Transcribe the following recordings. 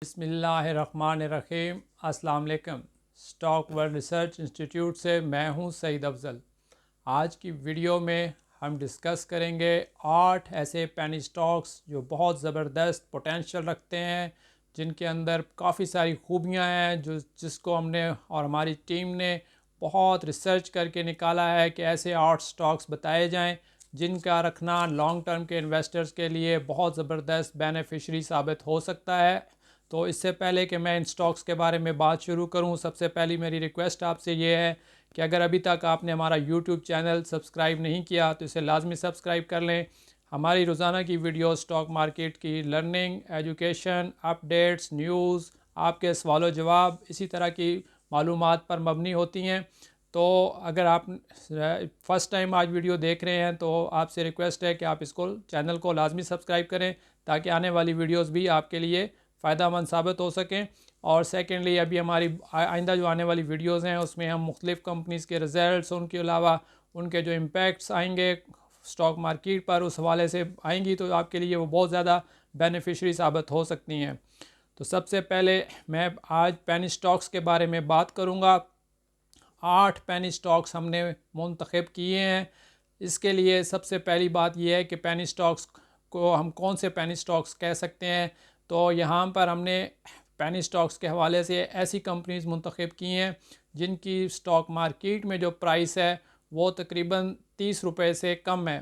बिस्मिल्लाहिर्रहमानिर्रहीम। अस्सलाम वालेकुम। स्टॉक वर्ल्ड रिसर्च इंस्टीट्यूट से मैं हूं सईद अफजल। आज की वीडियो में हम डिस्कस करेंगे 8 ऐसे पेनी स्टॉक्स जो बहुत ज़बरदस्त पोटेंशियल रखते हैं, जिनके अंदर काफ़ी सारी खूबियां हैं, जिसको हमने और हमारी टीम ने बहुत रिसर्च करके निकाला है कि ऐसे 8 स्टॉक्स बताए जाएं जिनका रखना लॉन्ग टर्म के इन्वेस्टर्स के लिए बहुत ज़बरदस्त बेनिफिशरी साबित हो सकता है। तो इससे पहले कि मैं इन स्टॉक्स के बारे में बात शुरू करूं, सबसे पहली मेरी रिक्वेस्ट आपसे ये है कि अगर अभी तक आपने हमारा यूट्यूब चैनल सब्सक्राइब नहीं किया तो इसे लाजमी सब्सक्राइब कर लें। हमारी रोज़ाना की वीडियो स्टॉक मार्केट की लर्निंग, एजुकेशन, अपडेट्स, न्यूज़, आपके सवाल जवाब, इसी तरह की मालूमात पर मबनी होती हैं। तो अगर आप फ़र्स्ट टाइम आज वीडियो देख रहे हैं तो आपसे रिक्वेस्ट है कि आप इसको चैनल को लाजमी सब्सक्राइब करें ताकि आने वाली वीडियोस भी आपके लिए फ़ायदेमंद साबित हो सकें। और सेकेंडली, अभी हमारी आइंदा जो आने वाली वीडियोस हैं उसमें हम मुख्तलिफ़ कंपनीज़ के रिज़ल्ट्स, उनके अलावा उनके जो इम्पैक्ट्स आएंगे स्टॉक मार्केट पर, उस हवाले से आएंगी तो आपके लिए वो बहुत ज़्यादा बेनिफिशरी साबित हो सकती हैं। तो सबसे पहले मैं आज पेनी स्टॉक्स के बारे में बात करूँगा। 8 पेनी स्टॉक्स हमने मुंतखब किए हैं। इसके लिए सबसे पहली बात यह है कि पेनी स्टॉक्स को हम कौन से पेनी स्टॉक्स कह सकते हैं। तो यहाँ पर हमने पेनी स्टॉक्स के हवाले से ऐसी कंपनीज मुंतखब की हैं जिनकी स्टॉक मार्केट में जो प्राइस है वो तकरीबन 30 रुपये से कम है।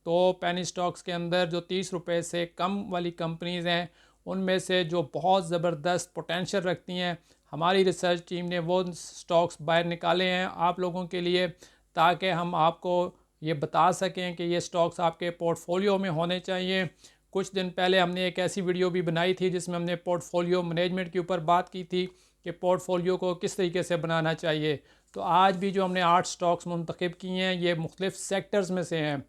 तो पेनी स्टॉक्स के अंदर जो 30 रुपये से कम वाली कंपनीज़ हैं, उनमें से जो बहुत ज़बरदस्त पोटेंशियल रखती हैं, हमारी रिसर्च टीम ने वो स्टॉक्स बाहर निकाले हैं आप लोगों के लिए, ताकि हम आपको ये बता सकें कि ये स्टॉक्स आपके पोर्टफोलियो में होने चाहिए। कुछ दिन पहले हमने एक ऐसी वीडियो भी बनाई थी जिसमें हमने पोर्टफोलियो मैनेजमेंट के ऊपर बात की थी कि पोर्टफोलियो को किस तरीके से बनाना चाहिए। तो आज भी जो हमने 8 स्टॉक्स मुंतखब किए हैं ये मुख्तलिफ़ सेक्टर्स में से हैं,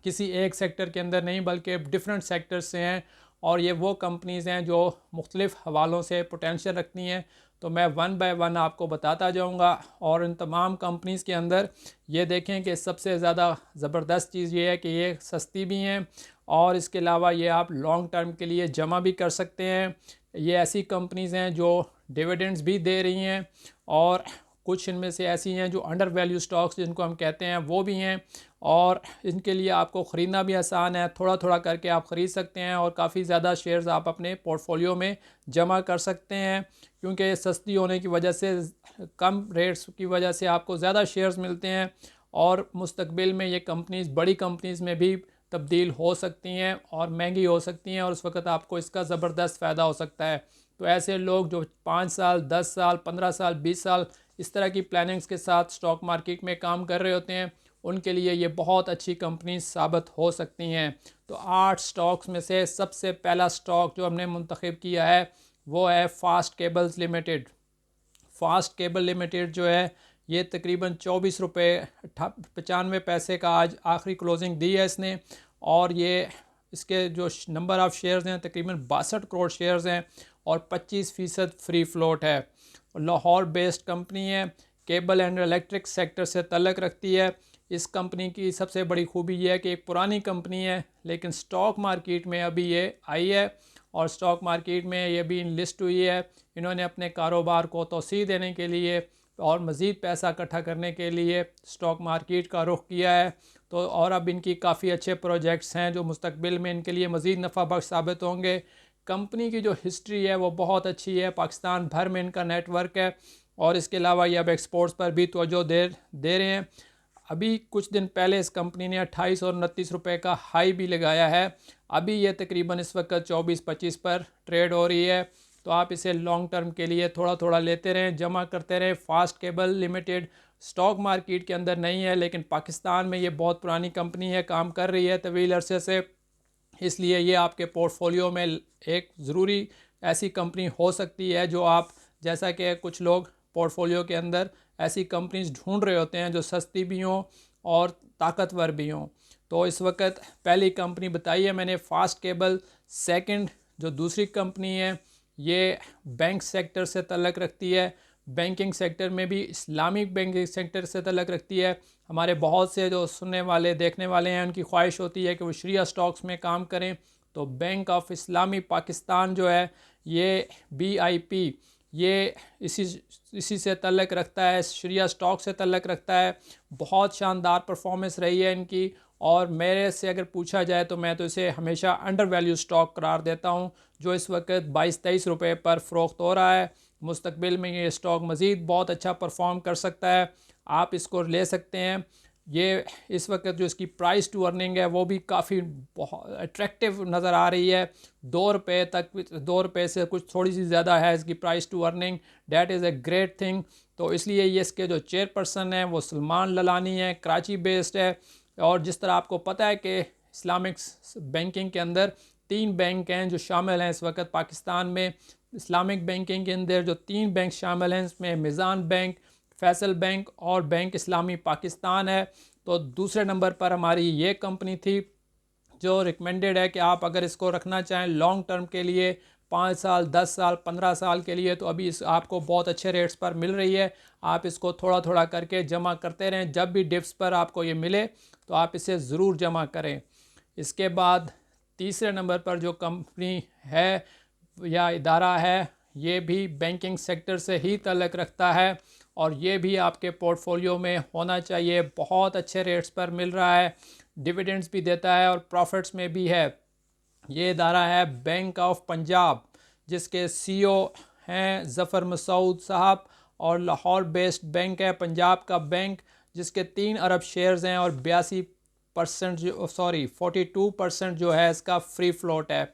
किसी एक सेक्टर के अंदर नहीं बल्कि डिफरेंट सेक्टर्स से हैं। और ये वो कंपनीज़ हैं जो मुख्तलिफ़ हवालों से पोटेंशियल रखती हैं। तो मैं वन बाय वन आपको बताता जाऊंगा। और इन तमाम कंपनीज़ के अंदर ये देखें कि सबसे ज़्यादा ज़बरदस्त चीज़ ये है कि ये सस्ती भी हैं और इसके अलावा ये आप लॉन्ग टर्म के लिए जमा भी कर सकते हैं। ये ऐसी कंपनीज़ हैं जो डिविडेंड्स भी दे रही हैं, और कुछ इनमें से ऐसी हैं जो अंडर वैल्यू स्टॉक्स जिनको हम कहते हैं वो भी हैं। और इनके लिए आपको ख़रीदना भी आसान है, थोड़ा थोड़ा करके आप ख़रीद सकते हैं और काफ़ी ज़्यादा शेयर्स आप अपने पोर्टफोलियो में जमा कर सकते हैं, क्योंकि सस्ती होने की वजह से, कम रेट्स की वजह से आपको ज़्यादा शेयर्स मिलते हैं। और मुस्तकबिल में ये कंपनीज़ बड़ी कंपनीज़ में भी तब्दील हो सकती हैं और महंगी हो सकती हैं, और उस वक़्त आपको इसका ज़बरदस्त फ़ायदा हो सकता है। तो ऐसे लोग जो 5 साल, 10 साल, 15 साल, 20 साल इस तरह की प्लानिंग्स के साथ स्टॉक मार्केट में काम कर रहे होते हैं, उनके लिए ये बहुत अच्छी कंपनी साबित हो सकती हैं। तो 8 स्टॉक्स में से सबसे पहला स्टॉक जो हमने मुंतखब किया है वो है fast cables limited. Fast cable limited जो है ये तकरीबन 24 रुपये 95 पैसे का आज आखिरी क्लोजिंग दी है इसने। और ये इसके जो नंबर ऑफ़ शेयर्स हैं तकरीबन 62 करोड़ शेयर्स हैं और 25% फ्री फ्लोट है। लाहौर बेस्ड कंपनी है, केबल एंड इलेक्ट्रिक सेक्टर से तल्लक रखती है। इस कंपनी की सबसे बड़ी खूबी यह है कि एक पुरानी कंपनी है लेकिन स्टॉक मार्केट में अभी ये आई है और स्टॉक मार्केट में ये भी लिस्ट हुई है। इन्होंने अपने कारोबार को तोसी देने के लिए और मज़ीद पैसा इकट्ठा करने के लिए स्टॉक मार्केट का रुख किया है। तो और अब इनकी काफ़ी अच्छे प्रोजेक्ट्स हैं जो मुस्तकबिल में इनके लिए मज़ीद नफ़ा बख्श साबित होंगे। कंपनी की जो हिस्ट्री है वो बहुत अच्छी है, पाकिस्तान भर में इनका नेटवर्क है और इसके अलावा ये अब एक्सपोर्ट्स पर भी तवज्जो दे रहे हैं। अभी कुछ दिन पहले इस कंपनी ने 28 और 29 रुपये का हाई भी लगाया है। अभी ये तकरीबन इस वक्त 24-25 पर ट्रेड हो रही है। तो आप इसे लॉन्ग टर्म के लिए थोड़ा थोड़ा लेते रहें, जमा करते रहें। Fast cable limited stock market के अंदर नहीं है लेकिन पाकिस्तान में ये बहुत पुरानी कंपनी है, काम कर रही है तवील अरसे से, इसलिए ये आपके पोर्टफोलियो में एक ज़रूरी ऐसी कंपनी हो सकती है जो आप, जैसा कि कुछ लोग पोर्टफोलियो के अंदर ऐसी कंपनीज ढूंढ रहे होते हैं जो सस्ती भी हों और ताकतवर भी हों। तो इस वक्त पहली कंपनी बताई है मैंने फास्ट केबल। सेकंड जो दूसरी कंपनी है ये बैंक सेक्टर से तल्लक रखती है, बैंकिंग सेक्टर में भी इस्लामिक बैंकिंग सेक्टर से तल्लक रखती है। हमारे बहुत से जो सुनने वाले देखने वाले हैं उनकी ख्वाहिश होती है कि वो शरिया स्टॉक्स में काम करें। तो बैंक ऑफ इस्लामी पाकिस्तान जो है ये BIP ये इसी से तल्लक़ रखता है, श्रिया स्टॉक से तल्लक़ रखता है। बहुत शानदार परफॉर्मेंस रही है इनकी, और मेरे से अगर पूछा जाए तो मैं तो इसे हमेशा अंडर वैल्यू स्टॉक करार देता हूं, जो इस वक्त 22-23 रुपये पर फ़रोख्त हो रहा है। मुस्तकबिल में ये स्टॉक मज़ीद बहुत अच्छा परफॉर्म कर सकता है, आप इसको ले सकते हैं। ये इस वक्त जो इसकी प्राइस टू अर्निंग है वो भी काफ़ी बहुत अट्रैक्टिव नज़र आ रही है। 2 रुपये तक, 2 रुपये से कुछ थोड़ी सी ज़्यादा है इसकी price to earning. That is a great thing. तो इसलिए ये इसके जो चेयरपर्सन हैं वो सलमान ललानी हैं, कराची बेस्ड है। और जिस तरह आपको पता है कि इस्लामिक बैंकिंग के अंदर 3 बैंक हैं जो शामिल हैं इस वक्त पाकिस्तान में। इस्लामिक बैंकिंग के अंदर जो 3 बैंक शामिल हैं इसमें मिज़ान बैंक, फैसल बैंक और बैंक इस्लामी पाकिस्तान है। तो दूसरे नंबर पर हमारी ये कंपनी थी जो रिकमेंडेड है कि आप अगर इसको रखना चाहें लॉन्ग टर्म के लिए, 5 साल, 10 साल, 15 साल के लिए, तो अभी इस आपको बहुत अच्छे रेट्स पर मिल रही है। आप इसको थोड़ा थोड़ा करके जमा करते रहें, जब भी डिप्स पर आपको ये मिले तो आप इसे ज़रूर जमा करें। इसके बाद तीसरे नंबर पर जो कंपनी है या इदारा है, ये भी बैंकिंग सेक्टर से ही तल्लक़ रखता है और ये भी आपके पोर्टफोलियो में होना चाहिए। बहुत अच्छे रेट्स पर मिल रहा है, डिविडेंड्स भी देता है और प्रॉफिट्स में भी है। ये इदारा है बैंक ऑफ पंजाब, जिसके CEO हैं ज़फ़र मसूद साहब, और लाहौर बेस्ड बैंक है, पंजाब का बैंक, जिसके 3 अरब शेयर्स हैं और 42% जो है इसका फ्री फ्लोट है।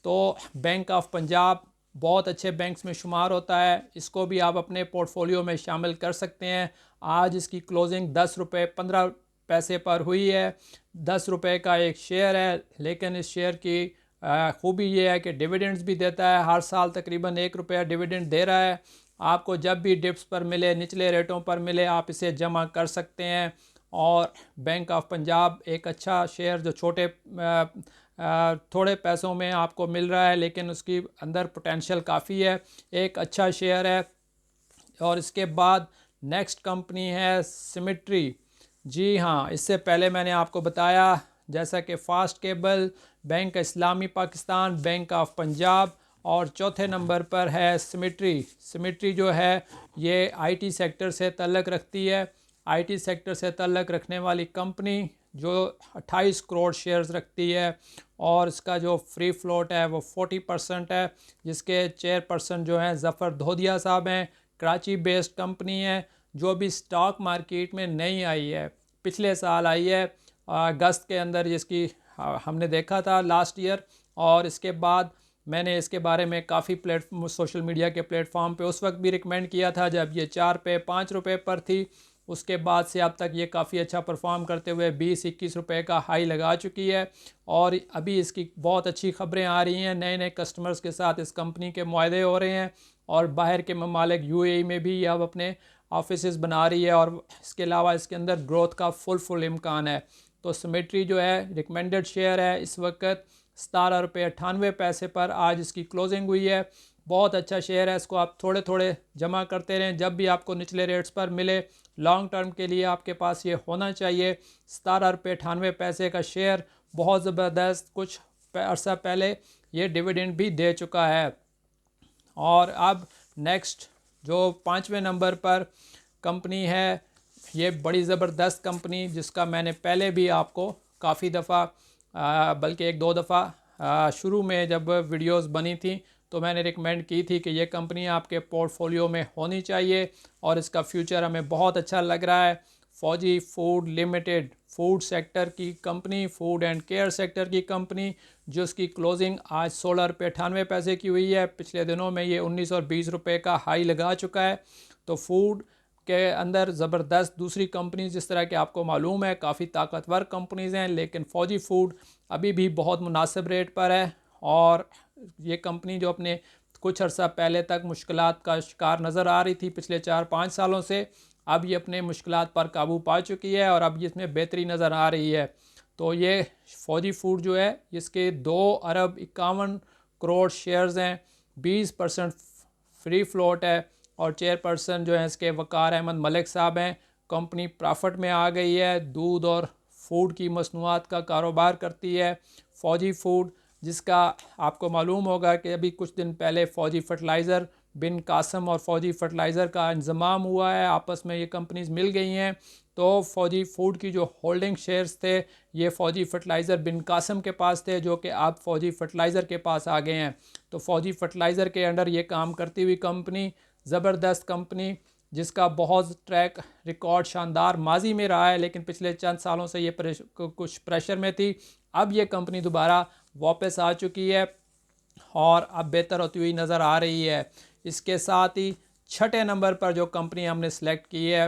तो बैंक ऑफ पंजाब बहुत अच्छे बैंक्स में शुमार होता है, इसको भी आप अपने पोर्टफोलियो में शामिल कर सकते हैं। आज इसकी क्लोजिंग 10 रुपये 15 पैसे पर हुई है। 10 रुपये का एक शेयर है, लेकिन इस शेयर की खूबी ये है कि डिविडेंड्स भी देता है। हर साल तकरीबन 1 रुपया डिविडेंड दे रहा है। आपको जब भी डिप्स पर मिले, निचले रेटों पर मिले, आप इसे जमा कर सकते हैं। और बैंक ऑफ पंजाब एक अच्छा शेयर जो थोड़े पैसों में आपको मिल रहा है, लेकिन उसकी अंदर पोटेंशियल काफ़ी है, एक अच्छा शेयर है। और इसके बाद नेक्स्ट कंपनी है सिमेट्री। जी हाँ, इससे पहले मैंने आपको बताया जैसा कि fast cable, bank Islami Pakistan, bank of Punjab, और चौथे नंबर पर है सिमेट्री। सिमेट्री जो है ये IT सेक्टर से तल्लक़ रखती है। IT सेक्टर से तल्लक़ रखने वाली कंपनी जो 28 करोड़ शेयर्स रखती है, और इसका जो फ्री फ्लोट है वो 40% है, जिसके चेयरपर्सन जो हैं ज़फ़र धोदिया साहब हैं। कराची बेस्ड कंपनी है जो अभी स्टॉक मार्केट में नई आई है, पिछले साल आई है अगस्त के अंदर, जिसकी हमने देखा था लास्ट ईयर। और इसके बाद मैंने इसके बारे में काफ़ी सोशल मीडिया के प्लेटफॉर्म पे उस वक्त भी रिकमेंड किया था जब ये 4 पे 5 रुपये पर थी। उसके बाद से अब तक ये काफ़ी अच्छा परफॉर्म करते हुए 20-21 रुपये का हाई लगा चुकी है, और अभी इसकी बहुत अच्छी खबरें आ रही हैं। नए नए कस्टमर्स के साथ इस कंपनी के मुआहदे हो रहे हैं, और बाहर के ममालिक UAE में भी अब अपने ऑफिसेज़ बना रही है, और इसके अलावा इसके अंदर ग्रोथ का फुल इम्कान है। तो सिमेट्री जो है रिकमेंडेड शेयर है, इस वक्त 17 रुपये 98 पैसे पर आज इसकी क्लोजिंग हुई है। बहुत अच्छा शेयर है, इसको आप थोड़े थोड़े जमा करते रहें, जब भी आपको निचले रेट्स पर मिले। लॉन्ग टर्म के लिए आपके पास ये होना चाहिए। 17 रुपये 98 पैसे का शेयर बहुत ज़बरदस्त, कुछ अर्सा पहले ये डिविडेंड भी दे चुका है। और अब नेक्स्ट जो 5वें नंबर पर कंपनी है, ये बड़ी ज़बरदस्त कंपनी, जिसका मैंने पहले भी आपको काफ़ी दफ़ा बल्कि 1-2 दफ़ा शुरू में जब वीडियोस बनी थी तो मैंने रिकमेंड की थी कि ये कंपनी आपके पोर्टफोलियो में होनी चाहिए, और इसका फ्यूचर हमें बहुत अच्छा लग रहा है। फौजी फूड लिमिटेड, फूड सेक्टर की company, food and care sector की कंपनी, जो उसकी क्लोजिंग आज 16 रुपये 98 पैसे की हुई है। पिछले दिनों में ये 19 और 20 रुपये का हाई लगा चुका है। तो फूड के अंदर ज़बरदस्त दूसरी कंपनी, जिस तरह कि आपको मालूम है काफ़ी ताकतवर कंपनीज़ हैं, लेकिन फौजी फूड अभी भी बहुत मुनासिब रेट पर है। और ये कंपनी जो अपने कुछ अर्सा पहले तक मुश्किलात का शिकार नज़र आ रही थी पिछले 4-5 सालों से, अब ये अपने मुश्किलात पर काबू पा चुकी है और अब इसमें बेहतरी नज़र आ रही है। तो ये फौजी फूड जो है इसके 2 अरब 51 करोड़ शेयर्स हैं, 20% फ्री फ्लोट है, और चेयरपर्सन जो है इसके वकार अहमद मलिक साहब हैं। कंपनी प्रॉफिट में आ गई है, दूध और फूड की मसनूआत का कारोबार करती है। फौजी फूड जिसका आपको मालूम होगा कि अभी कुछ दिन पहले फ़ौजी फर्टिलाइज़र बिन कासम और फ़ौजी फर्टिलाइज़र का इंज़माम हुआ है, आपस में ये कंपनीज़ मिल गई हैं। तो फ़ौजी फूड की जो होल्डिंग शेयर्स थे ये फ़ौजी फर्टिलाइज़र बिन कासम के पास थे, जो कि अब फ़ौजी फर्टिलाइज़र के पास आ गए हैं। तो फ़ौजी फर्टिलाइज़र के अंडर ये काम करती हुई कंपनी, ज़बरदस्त कंपनी, जिसका बहुत ट्रैक रिकॉर्ड शानदार माजी में रहा है, लेकिन पिछले चंद सालों से ये कुछ प्रेशर में थी। अब ये कंपनी दोबारा वापस आ चुकी है और अब बेहतर होती हुई नज़र आ रही है। इसके साथ ही छठे नंबर पर जो कंपनी हमने सेलेक्ट की है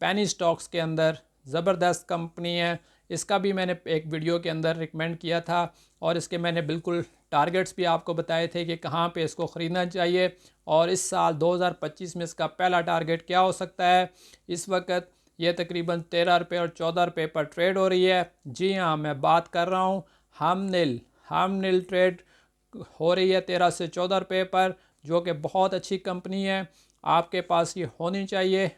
पेनी स्टॉक्स के अंदर, ज़बरदस्त कंपनी है। इसका भी मैंने एक वीडियो के अंदर रिकमेंड किया था और इसके मैंने बिल्कुल टारगेट्स भी आपको बताए थे कि कहाँ पे इसको ख़रीदना चाहिए और इस साल 2025 में इसका पहला टारगेट क्या हो सकता है। इस वक्त ये तकरीबन 13 रुपये और 14 रुपये पर ट्रेड हो रही है। जी हाँ, मैं बात कर रहा हूँ हमनिल ट्रेड हो रही है 13 से 14 रुपये पर, जो कि बहुत अच्छी कंपनी है। आपके पास ये होनी चाहिए।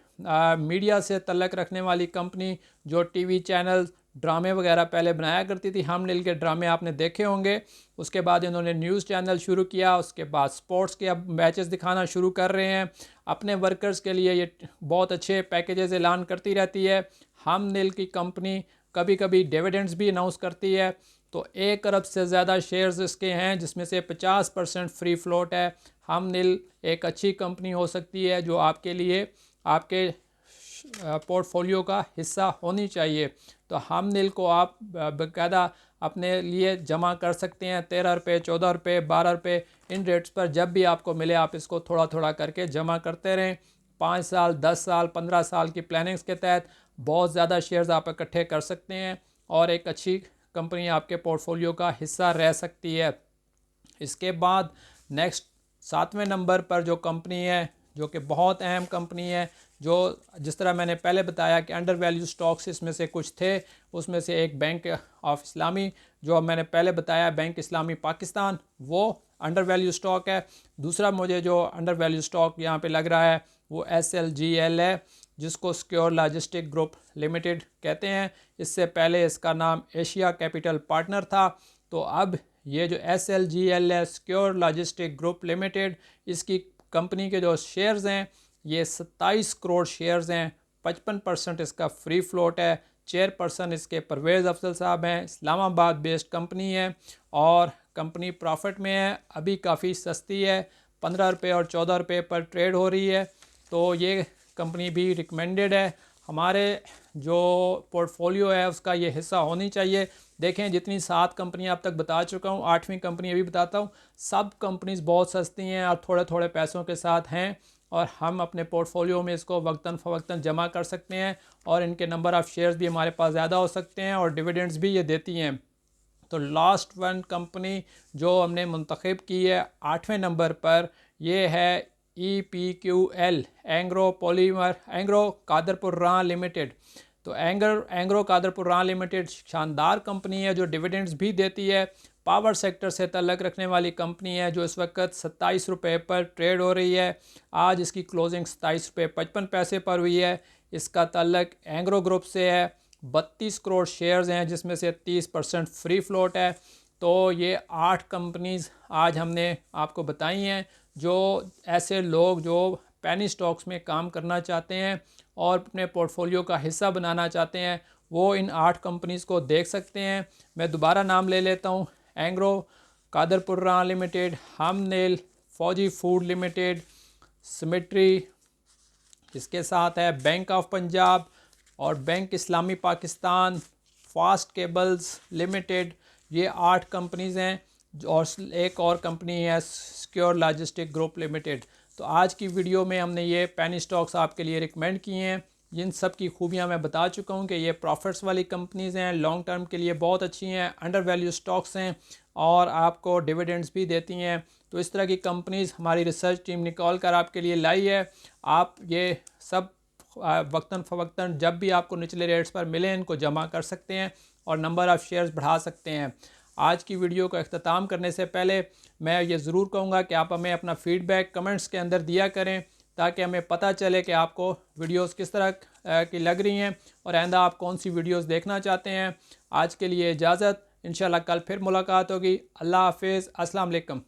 मीडिया से तल्लक रखने वाली कंपनी, जो टीवी चैनल ड्रामे वगैरह पहले बनाया करती थी, हमनिल के ड्रामे आपने देखे होंगे। उसके बाद इन्होंने न्यूज़ चैनल शुरू किया, उसके बाद स्पोर्ट्स के अब मैचेस दिखाना शुरू कर रहे हैं। अपने वर्कर्स के लिए ये बहुत अच्छे पैकेजेस ऐलान करती रहती है। हमनिल की कंपनी कभी कभी डिविडेंड्स भी अनाउंस करती है। तो 1 अरब से ज़्यादा शेयर्स इसके हैं, जिसमें से 50% फ्री फ्लोट है। हमनिल एक अच्छी कंपनी हो सकती है जो आपके लिए आपके पोर्टफोलियो का हिस्सा होनी चाहिए। तो हमनिल को आप बाकायदा अपने लिए जमा कर सकते हैं। 13 रुपये, 14 रुपये, 12 रुपये, इन रेट्स पर जब भी आपको मिले आप इसको थोड़ा थोड़ा करके जमा करते रहें। 5 साल, 10 साल, 15 साल की प्लानिंग्स के तहत बहुत ज़्यादा शेयर्स आप इकट्ठे कर सकते हैं और एक अच्छी कंपनी आपके पोर्टफोलियो का हिस्सा रह सकती है। इसके बाद नेक्स्ट 7वें नंबर पर जो कंपनी है, जो कि बहुत अहम कंपनी है, जो जिस तरह मैंने पहले बताया कि अंडर वैल्यू स्टॉक्स इसमें से कुछ थे, उसमें से एक बैंक ऑफ इस्लामी, जो मैंने पहले बताया बैंक इस्लामी पाकिस्तान, वो अंडर वैल्यू स्टॉक है। दूसरा मुझे जो अंडर वैल्यू स्टॉक यहाँ पे लग रहा है वो SLGL है, जिसको सिक्योर लॉजिस्टिक ग्रुप लिमिटेड कहते हैं। इससे पहले इसका नाम एशिया कैपिटल पार्टनर था। तो अब ये जो SLGL है, सिक्योर लॉजिस्टिक ग्रुप लिमिटेड, इसकी कंपनी के जो शेयर्स हैं ये 27 करोड़ शेयर्स हैं। 55% इसका फ्री फ्लोट है। चेयरपर्सन इसके परवेज़ अफजल साहब हैं। इस्लामाबाद बेस्ड कंपनी है और कंपनी प्रॉफिट में है। अभी काफ़ी सस्ती है, 15 रुपये और 14 रुपये पर ट्रेड हो रही है। तो ये कंपनी भी रिकमेंडेड है, हमारे जो पोर्टफोलियो है उसका ये हिस्सा होनी चाहिए। देखें, जितनी 7 कंपनियां अब तक बता चुका हूँ, 8वीं कंपनी अभी बताता हूँ। सब कंपनीज बहुत सस्ती हैं और थोड़े थोड़े पैसों के साथ हैं और हम अपने पोर्टफोलियो में इसको वक्तन फ़वक्तन जमा कर सकते हैं और इनके नंबर ऑफ़ शेयर्स भी हमारे पास ज़्यादा हो सकते हैं और डिविडेंड्स भी ये देती हैं। तो लास्ट वन कंपनी जो हमने मुंतखब की है 8वें नंबर पर, ये है EPQL, एंग्रो कादरपुर लिमिटेड। तो एंग्रो कादरपुर लिमिटेड शानदार कंपनी है जो डिविडेंड्स भी देती है। पावर सेक्टर से तल्लक रखने वाली कंपनी है, जो इस वक्त 27 रुपये पर ट्रेड हो रही है। आज इसकी क्लोजिंग 27 रुपये 55 पैसे पर हुई है। इसका तल्लक एंग्रो ग्रुप से है। 32 करोड़ शेयर्स हैं, जिसमें से 30% फ्री फ्लोट है। तो ये 8 कंपनीज़ आज हमने आपको बताई हैं, जो ऐसे लोग जो पेनी स्टॉक्स में काम करना चाहते हैं और अपने पोर्टफोलियो का हिस्सा बनाना चाहते हैं, वो इन 8 कंपनीज़ को देख सकते हैं। मैं दोबारा नाम ले लेता हूँ। एंग्रो कादरपुर लिमिटेड, हमनिल, फ़ौजी फूड लिमिटेड, सिमेट्री, इसके साथ है बैंक ऑफ पंजाब और बैंक इस्लामी पाकिस्तान, फास्ट केबल्स लिमिटेड। ये 8 कंपनीज़ हैं और एक और कंपनी है सिक्योर लॉजिस्टिक ग्रुप लिमिटेड। तो आज की वीडियो में हमने ये पेनी स्टॉक्स आपके लिए रिकमेंड किए हैं। जिन सब की खूबियाँ मैं बता चुका हूँ कि ये प्रॉफिट्स वाली कंपनीज़ हैं, लॉन्ग टर्म के लिए बहुत अच्छी हैं, अंडर वैल्यू स्टॉक्स हैं और आपको डिविडेंड्स भी देती हैं। तो इस तरह की कंपनीज़ हमारी रिसर्च टीम निकाल कर आपके लिए लाई है। आप ये सब वक्तन फ़वक्तन जब भी आपको निचले रेट्स पर मिले इनको जमा कर सकते हैं और नंबर ऑफ़ शेयर्स बढ़ा सकते हैं। आज की वीडियो को अख्ताम करने से पहले मैं ये ज़रूर कहूँगा कि आप हमें अपना फ़ीडबैक कमेंट्स के अंदर दिया करें, ताकि हमें पता चले कि आपको वीडियोस किस तरह की लग रही हैं और आइंदा आप कौन सी वीडियोस देखना चाहते हैं। आज के लिए इजाज़त। इंशाल्लाह कल फिर मुलाकात होगी। अल्लाह हाफिज़, अस्सलाम वालेकुम।